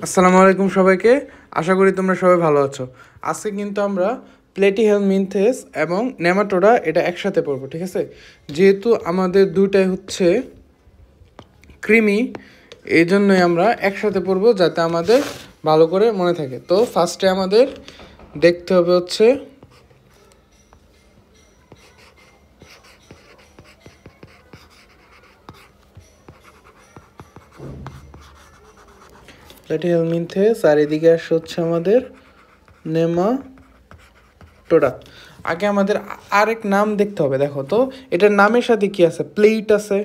আসসালামু আলাইকুম সবাইকে। আশা করি তোমরা সবাই ভালো আছো। আজকে কিন্তু আমরা প্লেটিহেলমিনথেস এবং নেমাটোডা এটা একসাথে পড়বো, ঠিক আছে? যেহেতু আমাদের দুটাই হচ্ছে কৃমি, এই জন্যই আমরা একসাথে পড়বো যাতে আমাদের ভালো করে মনে থাকে। তো ফার্স্টে আমাদের দেখতে হবে হচ্ছে প্লেটিহেলমিনথেস, আর এদিকে আসছে হচ্ছে আমাদের নেমাটোডা। আগে আমাদের আরেক নাম দেখতে হবে। দেখো তো এটার নামের সাথে কি আছে? প্লেট আছে।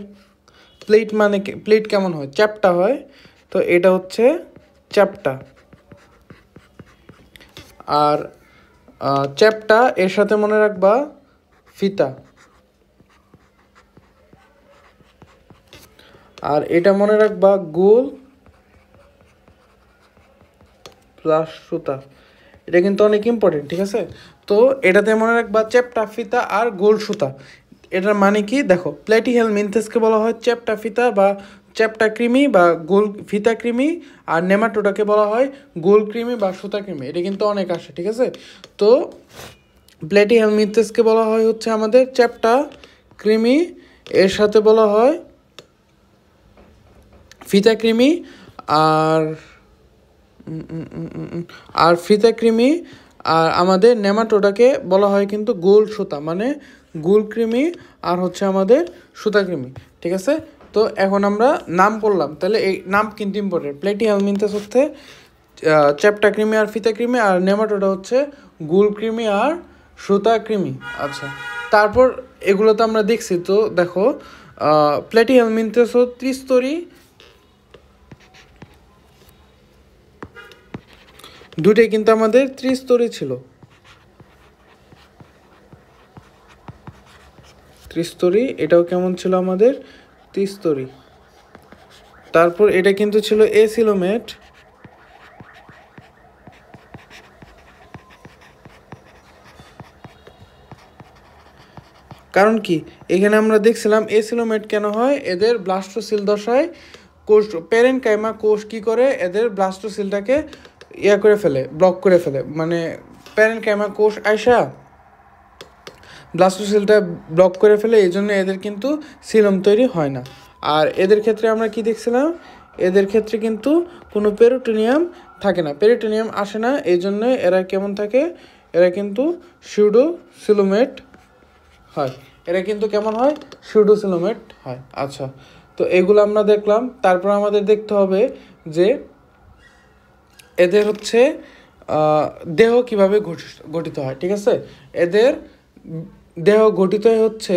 প্লেট মানে প্লেট কেমন হয়? চ্যাপ্টা হয়। তো এটা হচ্ছে চ্যাপ্টা। আর চ্যাপ্টা এর সাথে মনে রাখবা ফিতা। আর এটা মনে রাখবা গোল প্লাস সুতা। এটা কিন্তু অনেক ইম্পর্টেন্ট, ঠিক আছে? তো এটাতে মনে রাখবা চ্যাপ্টা, ফিতা আর গোল সুতা। এটার মানে কি দেখো, প্লেটিহেলমিনথেসকে বলা হয় চ্যাপ্টা ফিতা বা চ্যাপ্টা কৃমি বা গোল ফিতা কৃমি, আর নেমাটোডাকে বলা হয় গোল কৃমি বা সুতা কৃমি। এটা কিন্তু অনেক আসে, ঠিক আছে? তো প্লেটিহেলমিনথেসকে বলা হয় হচ্ছে আমাদের চ্যাপ্টা কৃমি, এর সাথে বলা হয় ফিতা কৃমি আর আর ফিতা কৃমি। আর আমাদের নেমাটোডাকে বলা হয় কিন্তু গোল সুতা, মানে গোল কৃমি আর হচ্ছে আমাদের সুতা কৃমি, ঠিক আছে? তো এখন আমরা নাম করলাম, তাহলে এই নাম কিন্তু ইম্পর্টেন্ট। প্লেটিহেলমিনথেস হচ্ছে চ্যাপ্টা কৃমি আর ফিতা কৃমি, আর নেমাটোডা হচ্ছে গোল কৃমি আর সুতা কৃমি। আচ্ছা, তারপর এগুলো তো আমরা দেখছি। তো দেখো, প্লেটিহেলমিনথেস ত্রিস্তরী, দুটোই কিন্তু আমাদের ত্রিস্তরী ছিল। ত্রিস্তরী, এটাও কেমন ছিল আমাদের? ত্রিস্তরী। তারপর এটা কিন্তু ছিল এসিলোমেট। কারণ কি, এখানে আমরা দেখছিলাম এসিলোমেট কেন হয়? এদের ব্লাস্টোসিল দশায় কোষ, প্যারেনকাইমা কোষ কী করে? এদের ব্লাস্টোসিলটাকে ইয়া করে ফেলে, ব্লক করে ফেলে। মানে প্যারেনকাইমা কোষ আইসা ব্লাস্টোসিলটা ব্লক করে ফেলে, এই জন্য এদের কিন্তু সিলম তৈরি হয় না। আর এদের ক্ষেত্রে আমরা কি দেখছিলাম? এদের ক্ষেত্রে কিন্তু কোনো পেরিটোনিয়াম থাকে না, পেরিটোনিয়াম আসে না, এই জন্য এরা কেমন থাকে? এরা কিন্তু সিউডোসিলোমেট হয়। এরা কিন্তু কেমন হয়? সিউডোসিলোমেট হয়। আচ্ছা, তো এগুলো আমরা দেখলাম। তারপর আমাদের দেখতে হবে যে এদের হচ্ছে দেহ কিভাবে গঠিত হয়, ঠিক আছে? এদের দেহ গঠিত হচ্ছে